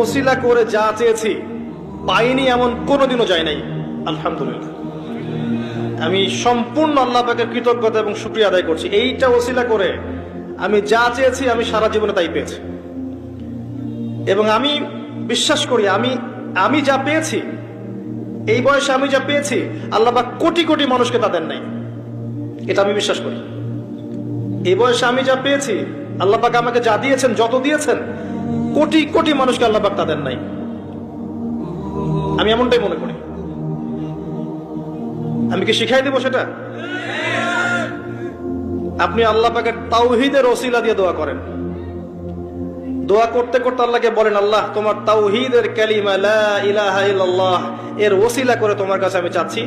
ওসিলা করে যা চেয়েছি পাইনি এমন কোনোদিনও যায় নাই। আলহামদুলিল্লাহ, আমি সম্পূর্ণ আল্লাহ পাকের কৃতজ্ঞতা এবং শুকরিয়া আদায় করছি। এইটা ওসিলা করে আমি যা চেয়েছি আমি সারা জীবনে তাই পেয়েছি। এবং আমি বিশ্বাস করি আমি যা পেয়েছি, এই বয়সে আমি যা পেয়েছি, আল্লাহ পাক কোটি কোটি মানুষকে তা দেন নাই। এটা আমি বিশ্বাস করি। এই বয়সে আমি যা পেয়েছি, আল্লাহ পাক আমাকে যা দিয়েছেন, যত দিয়েছেন, কোটি কোটি মানুষকে আল্লাহ পাক তা দেন নাই। আমি এমনটাই মনে করি। আমি কি শিখাই দেব সেটা? আপনি আল্লাহ পাকের তাওহীদের ওসিলা দিয়ে দোয়া করেন। দোয়া করতে করতে আল্লাহকে বলেন, আল্লাহ তোমার তাওহীদের কালিমা লা ইলাহা ইল্লাল্লাহ এর ওসিলা করে তোমার কাছে আমি চাচ্ছি